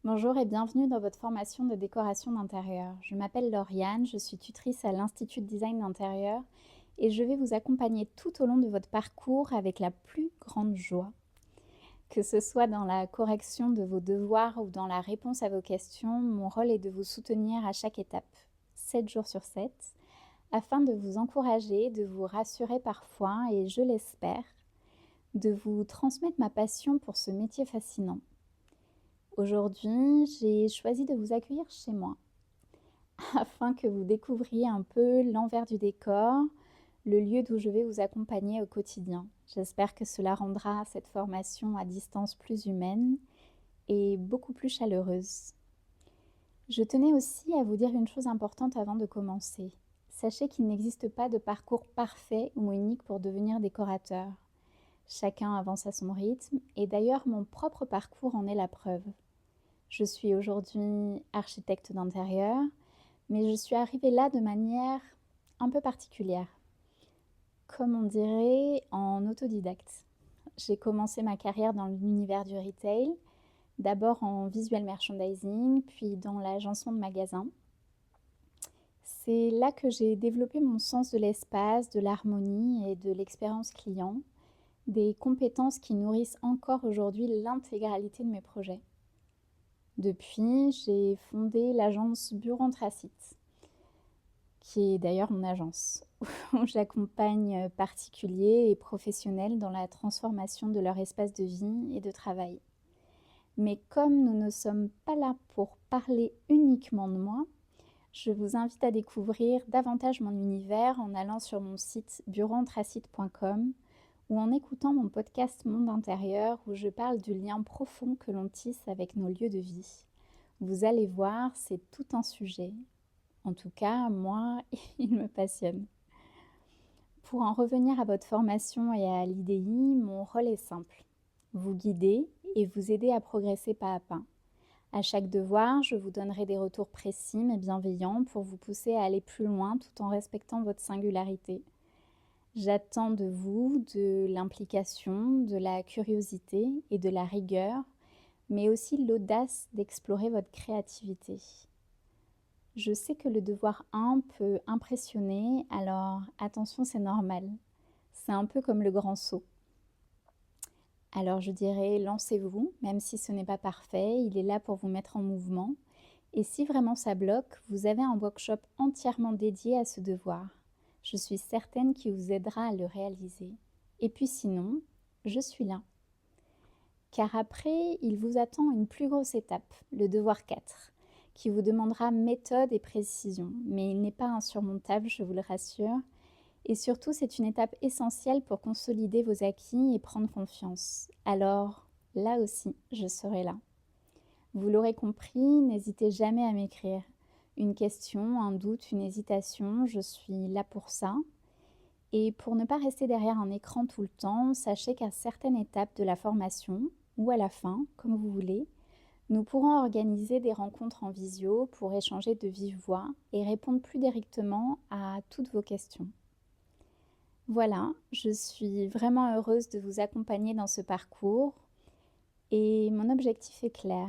Bonjour et bienvenue dans votre formation de décoration d'intérieur. Je m'appelle Lauriane, je suis tutrice à l'Institut de Design d'Intérieur et je vais vous accompagner tout au long de votre parcours avec la plus grande joie. Que ce soit dans la correction de vos devoirs ou dans la réponse à vos questions, mon rôle est de vous soutenir à chaque étape, 7 jours sur 7, afin de vous encourager, de vous rassurer parfois et, je l'espère, de vous transmettre ma passion pour ce métier fascinant. Aujourd'hui, j'ai choisi de vous accueillir chez moi afin que vous découvriez un peu l'envers du décor, le lieu d'où je vais vous accompagner au quotidien. J'espère que cela rendra cette formation à distance plus humaine et beaucoup plus chaleureuse. Je tenais aussi à vous dire une chose importante avant de commencer. Sachez qu'il n'existe pas de parcours parfait ou unique pour devenir décorateur. Chacun avance à son rythme et d'ailleurs mon propre parcours en est la preuve. Je suis aujourd'hui architecte d'intérieur, mais je suis arrivée là de manière un peu particulière. Comme on dirait, en autodidacte. J'ai commencé ma carrière dans l'univers du retail, d'abord en visual merchandising, puis dans l'agencement de magasins. C'est là que j'ai développé mon sens de l'espace, de l'harmonie et de l'expérience client, des compétences qui nourrissent encore aujourd'hui l'intégralité de mes projets. Depuis, j'ai fondé l'agence Bureau Anthracite, qui est d'ailleurs mon agence, où j'accompagne particuliers et professionnels dans la transformation de leur espace de vie et de travail. Mais comme nous ne sommes pas là pour parler uniquement de moi, je vous invite à découvrir davantage mon univers en allant sur mon site bureauanthracite.com ou en écoutant mon podcast Monde intérieur où je parle du lien profond que l'on tisse avec nos lieux de vie. Vous allez voir, c'est tout un sujet. En tout cas, moi, il me passionne. Pour en revenir à votre formation et à l'IDI, mon rôle est simple. Vous guider et vous aider à progresser pas à pas. À chaque devoir, je vous donnerai des retours précis mais bienveillants pour vous pousser à aller plus loin tout en respectant votre singularité. J'attends de vous de l'implication, de la curiosité et de la rigueur, mais aussi l'audace d'explorer votre créativité. Je sais que le devoir 1 peut impressionner, alors attention, c'est normal. C'est un peu comme le grand saut. Alors je dirais, lancez-vous, même si ce n'est pas parfait, il est là pour vous mettre en mouvement. Et si vraiment ça bloque, vous avez un workshop entièrement dédié à ce devoir. Je suis certaine qu'il vous aidera à le réaliser. Et puis sinon, je suis là. Car après, il vous attend une plus grosse étape, le devoir 4, qui vous demandera méthode et précision. Mais il n'est pas insurmontable, je vous le rassure. Et surtout, c'est une étape essentielle pour consolider vos acquis et prendre confiance. Alors, là aussi, je serai là. Vous l'aurez compris, n'hésitez jamais à m'écrire. Une question, un doute, une hésitation, je suis là pour ça. Et pour ne pas rester derrière un écran tout le temps, sachez qu'à certaines étapes de la formation, ou à la fin, comme vous voulez, nous pourrons organiser des rencontres en visio pour échanger de vive voix et répondre plus directement à toutes vos questions. Voilà, je suis vraiment heureuse de vous accompagner dans ce parcours et mon objectif est clair,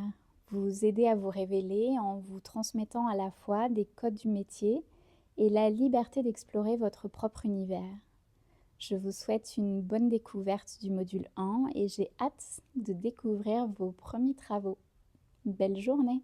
vous aider à vous révéler en vous transmettant à la fois des codes du métier et la liberté d'explorer votre propre univers. Je vous souhaite une bonne découverte du module 1 et j'ai hâte de découvrir vos premiers travaux. Belle journée!